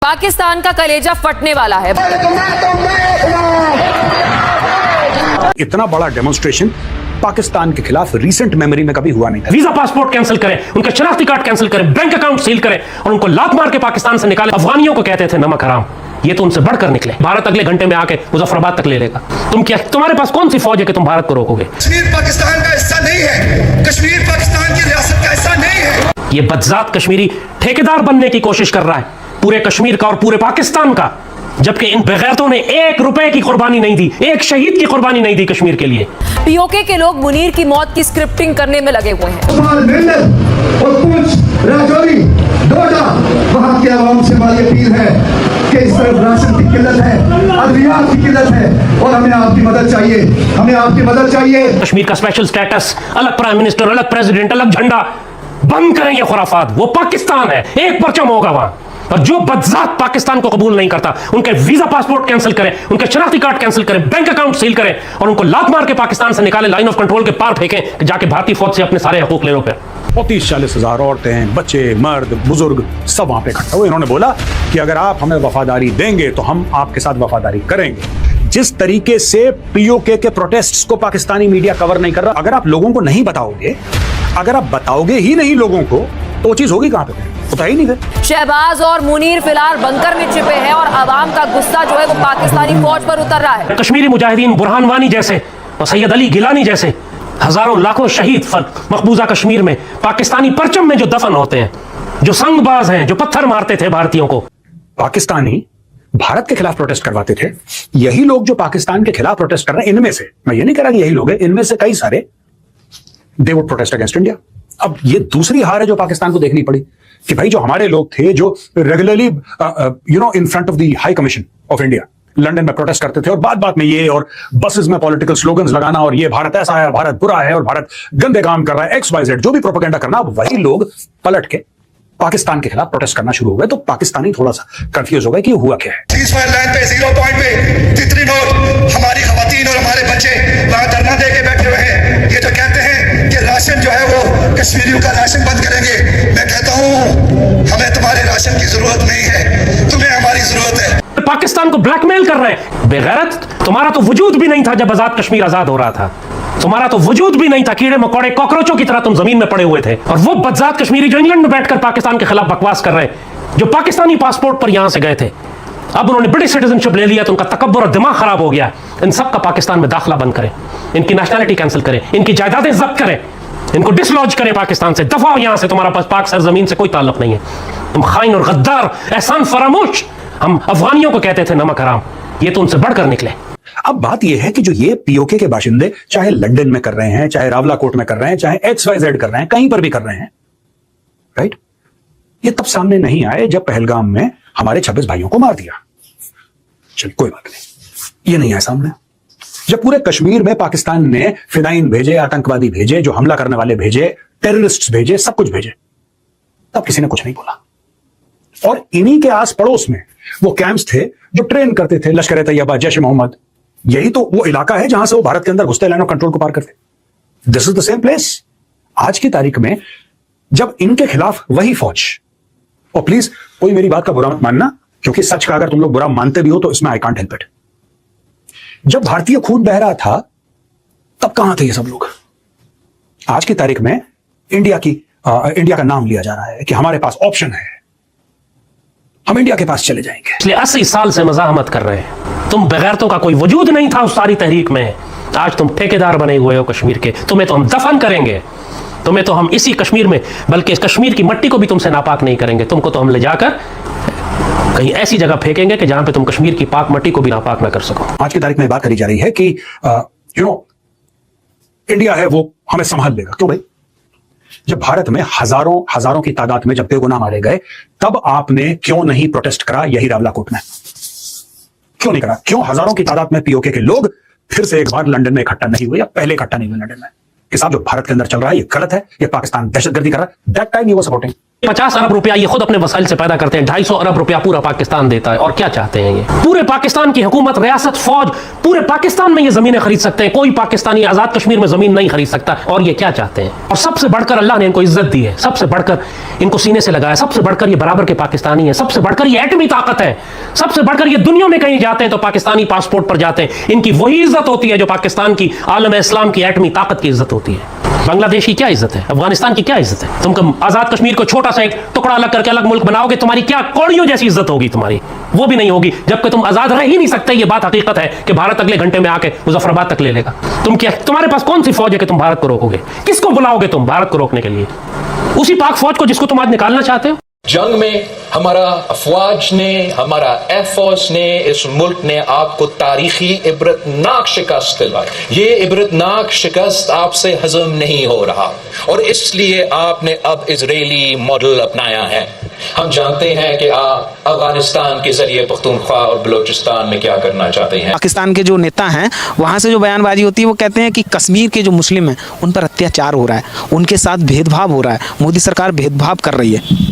पाकिस्तान का कलेजा फटने वाला है। इतना बड़ा डेमोन्स्ट्रेशन पाकिस्तान के खिलाफ रीसेंट मेमोरी में कभी हुआ नहीं था। वीजा पासपोर्ट कैंसिल करें, उनके शनाख्ती कार्ड कैंसिल करें, बैंक अकाउंट सील करें और उनको लात मार के पाकिस्तान से निकाले। अफगानियों को कहते थे नमक हराम, ये तो उनसे बढ़कर निकले। भारत अगले घंटे में आके मुजफ्फराबाद तक ले लेगा। तुम्हारे पास कौन सी फौज है कि तुम भारत को रोकोगे? कश्मीर पाकिस्तान का हिस्सा नहीं है, कश्मीर पाकिस्तान की रियासत का हिस्सा नहीं है। ये बदजात कश्मीरी ठेकेदार बनने की कोशिश कर रहा है पूरे कश्मीर का और पूरे पाकिस्तान का, जबकि इन बेगैरतों ने 1 रुपए की कुर्बानी नहीं दी, एक शहीद की कुर्बानी नहीं दी कश्मीर के लिए। पीओके के लोग मुनीर की मौत की स्क्रिप्टिंग करने में लगे हुए हैं। वहां के आवाम से हमारी अपील है कि इस तरफ राशन की किल्लत है, अद्वियात की किल्लत है और हमें आपकी मदद चाहिए, हमें आपकी मदद चाहिए। कश्मीर का स्पेशल स्टेटस, अलग प्राइम मिनिस्टर, अलग प्रेसिडेंट, अलग झंडा, बंद करें ये खुराफात। वो पाकिस्तान है, एक परचम होगा वहां। और जो बदजात पाकिस्तान को कबूल नहीं करता, उनके वीजा पासपोर्ट कैंसिल करें, उनके शनाख्ती कार्ड कैंसिल करें, बैंक अकाउंट सील करें और उनको लात मार के पाकिस्तान से निकाले, लाइन ऑफ कंट्रोल के पार फेंकें कि जाके भारतीय फौज से अपने सारे हकूक ले लो। फिर 30-40 हजार औरतें, बच्चे, मर्द, बुजुर्ग सब वहां पे इकट्ठा हुए। इन्होंने बोला कि अगर आप हमें वफादारी देंगे तो हम आपके साथ वफादारी करेंगे। जिस तरीके से पीओके के प्रोटेस्ट्स को पाकिस्तानी मीडिया कवर नहीं कर रहा, अगर आप लोगों को नहीं बताओगे, अगर आप बताओगे ही नहीं लोगों को, तो चीज होगी कहां पे? पता ही नहीं फिर। शहबाज और मुनीर फिलहाल बंकर में छिपे हैं और आवाम का गुस्सा जो है वो पाकिस्तानी फौज पर उतर रहा है। कश्मीरी मुजाहिदीन बुरहान वानी जैसे और सैयद अली गिलानी जैसे हजारों लाखों शहीद मकबूजा कश्मीर में पाकिस्तानी परचम में जो दफन होते हैं, जो संगबाज हैं, जो पत्थर मारते थे भारतीयों को। पाकिस्तानी भारत के खिलाफ प्रोटेस्ट करवाते थे। यही लोग जो पाकिस्तान के खिलाफ प्रोटेस्ट कर रहे हैं, इनमें से, मैं ये नहीं कह रहा कि यही लोग हैं, इनमें से कई सारे they would protest against India. अब ये दूसरी हार है जो पाकिस्तान को देखनी पड़ी कि भाई जो हमारे लोग थे जो regularly in front of the high commission of India London में प्रोटेस्ट करते थे और बात में ये और बसेस में पॉलिटिकल स्लोगन्स लगाना और ये भारत ऐसा है, भारत बुरा है और भारत गंदे काम कर रहा है, XYZ जो भी प्रोपेगेंडा करना, वही लोग पलट के पाकिस्तान के खिलाफ प्रोटेस्ट करना शुरू हो गए। तो पाकिस्तानी थोड़ा सा कंफ्यूज हो गए कि ये हुआ क्या है। सीज़फायर लाइन पे 0 पॉइंट पे तितली नोट हमारी खवातीन और हमारे बच्चे वहां धरना दे के बैठे हुए हैं। ये जो कहते हैं कि राशन जो है वो कश्मीरियों का राशन बंद करेंगे, मैं कहता हूं हमें तुम्हारे राशन की जरूरत नहीं है, तुम्हें हमारी जरूरत है। पाकिस्तान को ब्लैकमेल कर रहे हैं। बेगैरत, तुम्हारा तो वजूद भी नहीं था जब आजाद कश्मीर आजाद हो रहा था। तुम्हारा तो वजूद भी नहीं था, कीड़े मकोड़े कॉकरोचों की तरह तुम जमीन में पड़े हुए थे। और वो बदजात कश्मीरी जो इंग्लैंड में बैठकर पाकिस्तान के खिलाफ बकवास कर रहे हैं, जो पाकिस्तानी पासपोर्ट पर यहां से गए थे, अब उन्होंने ब्रिटिश सिटीजनशिप ले लिया तो उनका तकब्बुर और दिमाग खराब हो गया। इन सब का पाकिस्तान में दाखिला बंद करें, इनकी नेशनैलिटी कैंसिल करें, इनकी जायदादें जब्त करें, इनको डिसलॉज करें पाकिस्तान से। दफा हो यहां से, तुम्हारा पास पाक सरजमीन से कोई ताल्लुक नहीं है। तुम खाइन और गद्दार, एहसान फरामोश। हम अफगानियों को कहते थे नमक हराम, ये तो उनसे बढ़कर निकले। अब बात यह है कि जो ये पीओके के बाशिंदे चाहे लंदन में कर रहे हैं, चाहे रावलाकोट में कर रहे हैं, चाहे XYZ कर रहे हैं, कहीं पर भी कर रहे हैं, राइट, ये तब सामने नहीं आए जब पहलगाम में हमारे 26 भाइयों को मार दिया। चल कोई बात नहीं, ये नहीं आया सामने। जब पूरे कश्मीर में पाकिस्तान ने फिदाइन भेजे, आतंकवादी भेजे, जो हमला करने वाले भेजे, टेररिस्ट भेजे, सब कुछ भेजे, तब किसी ने कुछ नहीं बोला। और इन्हीं के आस पड़ोस में वो कैंप्स थे जो ट्रेन करते थे लश्कर तैयबा, जैश मोहम्मद। यही तो वो इलाका है जहां से वो भारत के अंदर घुसते, लाइन ऑफ कंट्रोल को पार करते। This is the same place. आज की तारीख में जब इनके खिलाफ वही फौज, और प्लीज कोई मेरी बात का बुरा मत मानना, क्योंकि सच का अगर तुम लोग बुरा मानते भी हो तो इसमें आई कांट हेल्प इट। जब भारतीय खून बह रहा था तब कहां थे ये सब लोग? आज की तारीख में इंडिया का नाम लिया जा रहा है कि हमारे पास ऑप्शन है, हम इंडिया के पास चले जाएंगे। इसलिए 80 साल से मजाहमत कर रहे हैं। तुम बेगैरतों का कोई वजूद नहीं था उस सारी तहरीक में। आज तुम ठेकेदार बने हुए हो कश्मीर के। तुम्हें तो हम दफन करेंगे, तुम्हें तो हम इसी कश्मीर में, बल्कि इस कश्मीर की मट्टी को भी तुमसे नापाक नहीं करेंगे। तुमको तो हम ले जाकर कहीं ऐसी जगह फेंकेंगे कि जहां पे तुम कश्मीर की पाक मट्टी को भी नापाक ना कर सको। आज की तारीख में बात करी जा रही है कि इंडिया है वो हमें संभाल लेगा। क्यों भाई? जब भारत में हजारों की तादाद में जब बेगुनाह मारे गए, तब आपने क्यों नहीं प्रोटेस्ट करा? यही रावलाकोट में क्यों नहीं करा? क्यों हजारों की तादाद में पीओके के लोग फिर से एक बार लंदन में इकट्ठा नहीं हुए, या पहले इकट्ठा नहीं हुए लंदन में कि साहब जो भारत के अंदर चल रहा है ये गलत है, ये पाकिस्तान दहशतगर्दी कर रहा है? That time he was supporting. 50 अरब रुपया ये खुद अपने वसाइल से पैदा करते हैं, 250 अरब रुपया पूरा पाकिस्तान देता है। और क्या चाहते हैं ये? पूरे पाकिस्तान की हुकूमत, रियासत, फौज, पूरे पाकिस्तान में ये जमीनें खरीद सकते हैं। कोई पाकिस्तानी आजाद कश्मीर में जमीन नहीं खरीद सकता। और ये क्या चाहते हैं? और सबसे बढ़कर अल्लाह ने इनको इज्जत दी है, सबसे बढ़कर इनको सीने से लगाया, सबसे बढ़कर ये बराबर के पाकिस्तानी है, सबसे बढ़कर ये एटमी ताकत है, सबसे बढ़कर ये दुनिया में कहीं जाते हैं तो पाकिस्तानी पासपोर्ट पर जाते हैं। इनकी वही इज्जत होती है जो पाकिस्तान की आलम इस्लाम की एटमी ताकत की इज्जत होती है। बांग्लादेश की क्या इज्जत है? अफगानिस्तान की क्या इज्जत है? तुम आजाद कश्मीर को छोटा सा एक टुकड़ा अलग करके अलग मुल्क बनाओगे, तुम्हारी क्या कौड़ियों जैसी इज्जत होगी तुम्हारी? वो भी नहीं होगी, जबकि तुम आजाद रह ही नहीं सकते। ये बात हकीकत है कि भारत अगले घंटे में आके मुजफ्फराबाद तक ले लेगा। तुम क्या, तुम्हारे पास कौन सी फौज है कि तुम भारत को रोकोगे? किसको बुलाओगे तुम भारत को रोकने के लिए? उसी पाक फौज को जिसको तुम आज निकालना चाहते हो। जंग में हमारा अफवाज ने, हमारा एयरफोर्स ने, इस मुल्क ने आपको तारीखी इबरतनाक शिकस्त दिलाई। ये इबरतनाक शिकस्त आपसे हजम नहीं हो रहा और इसलिए आपने अब इजरायली मॉडल अपनाया है। हम जानते हैं कि आप अफगानिस्तान के जरिए पख्तूनख्वा और बलूचिस्तान में क्या करना चाहते हैं। पाकिस्तान के जो नेता हैं वहाँ से जो बयानबाजी होती है वो कहते हैं कि कश्मीर के जो मुस्लिम हैं उन पर अत्याचार हो रहा है, उनके साथ भेदभाव हो रहा है, मोदी सरकार भेदभाव कर रही है।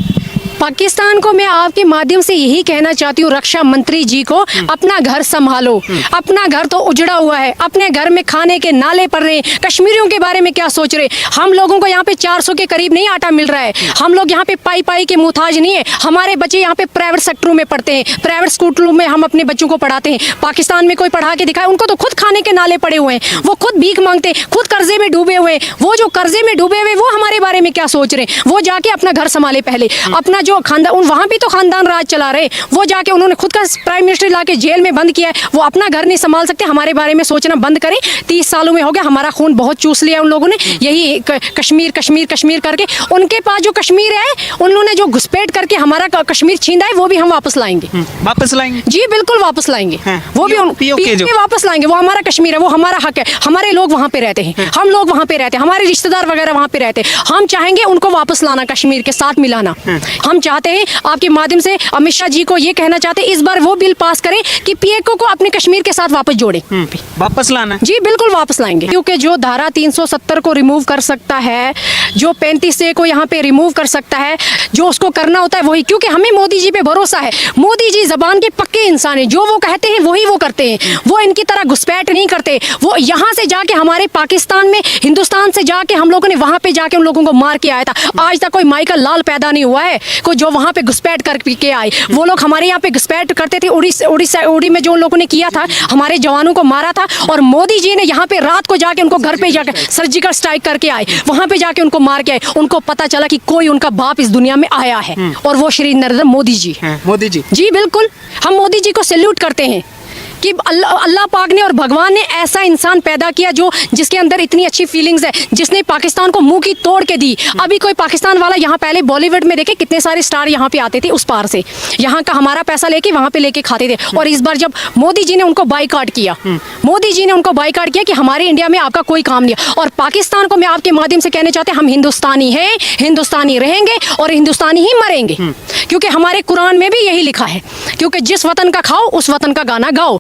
पाकिस्तान को मैं आपके माध्यम से यही कहना चाहती हूँ, रक्षा मंत्री जी को, अपना घर संभालो। अपना घर तो उजड़ा हुआ है, अपने घर में खाने के नाले पड़ रहे हैं। कश्मीरियों के बारे में क्या सोच रहे? हम लोगों को यहाँ पे 400 के करीब नहीं आटा मिल रहा है। हम लोग यहाँ पे पाई पाई के मुहताज नहीं है। हमारे बच्चे यहाँ पे प्राइवेट सेक्टरों में पढ़ते हैं, प्राइवेट स्कूलों में हम अपने बच्चों को पढ़ाते हैं। पाकिस्तान में कोई पढ़ा के दिखाए? उनको तो खुद खाने के नाले पड़े हुए हैं, वो खुद भीख मांगते हैं, खुद कर्जे में डूबे हुए हैं। वो जो कर्जे में डूबे हुए वो हमारे बारे में क्या सोच रहे हैं? वो जाके अपना घर संभाले पहले, अपना जो खानदान, वहां भी तो खानदान राज चला रहे, वो जाके उन्होंने खुद का प्राइम मिनिस्टर लाके जेल में बंद किया है। वो अपना घर नहीं संभाल सकते, हमारे बारे में सोचना बंद करें। 30 सालों में हो गया, हमारा खून बहुत चूस लिया उन लोगों ने, यही कश्मीर कश्मीर कश्मीर करके। उनके पास जो कश्मीर है, उन्होंने जो घुसपैठ करके हमारा कश्मीर छीना है, वो भी हम वापस लाएंगे। वापस लाएंगे? जी बिल्कुल वापस लाएंगे। वो भी POK वापस लाएंगे। वो हमारा कश्मीर है, वो हमारा हक है। हमारे लोग वहाँ पे रहते हैं, हम लोग वहाँ पे रहते हैं, हमारे रिश्तेदार वगैरह वहाँ पे रहते हैं। हम चाहेंगे उनको वापस लाना, कश्मीर के साथ मिलाना। हम चाहते हैं आपके माध्यम से अमित शाह जी को ये कहना चाहते हैं, इस बार वो बिल पास करें कि POK को अपने कश्मीर के साथ वापस जोड़े। वापस लाना? जी बिल्कुल वापस लाएंगे, क्योंकि जो धारा 370 को रिमूव कर सकता है, जो 35A को यहाँ पे रिमूव कर सकता है, जो उसको करना होता है वही। क्योंकि हमें मोदी जी पे भरोसा है। मोदी जी जबान के पक्के इंसान है, जो वो कहते हैं वही वो करते हैं। वो इनकी तरह घुसपैठ नहीं करते। वो यहाँ से जाके हमारे पाकिस्तान में, हिंदुस्तान से जाके हम लोगों ने वहाँ पे जाके उन लोगों को मार के आया था। आज तक कोई माइकल लाल पैदा नहीं हुआ है कोई जो वहाँ पे घुसपैठ करके आए। वो लोग हमारे यहाँ पे घुसपैठ करते थे। उड़ी में जो उन लोगों ने किया था, हमारे जवानों को मारा था, और मोदी जी ने यहाँ पे रात को जाके उनको घर पे जाकर सर्जिकल स्ट्राइक करके आए, वहाँ पे जाके उनको मार के आए। उनको पता चला कि कोई उनका बाप इस दुनिया में आया है, और वो श्री नरेंद्र मोदी जी। मोदी जी? जी बिल्कुल, हम मोदी जी को सैल्यूट करते हैं कि अल्लाह पाक ने और भगवान ने ऐसा इंसान पैदा किया जो जिसके अंदर इतनी अच्छी फीलिंग्स है, जिसने पाकिस्तान को मुंह की तोड़ के दी। अभी कोई पाकिस्तान वाला यहाँ, पहले बॉलीवुड में देखे कितने सारे स्टार यहाँ पे आते थे उस पार से, यहाँ का हमारा पैसा लेके वहाँ पे लेके खाते थे। और इस बार जब मोदी जी ने उनको बाइकआउट किया, मोदी जी ने उनको बाइकआउट किया कि हमारे इंडिया में आपका कोई काम नहीं है। और पाकिस्तान को मैं आपके माध्यम से कहना चाहते हैं, हम हिंदुस्तानी हैं, हिंदुस्तानी रहेंगे और हिंदुस्तानी ही मरेंगे। क्योंकि हमारे कुरान में भी यही लिखा है, क्योंकि जिस वतन का खाओ उस वतन का गाना गाओ।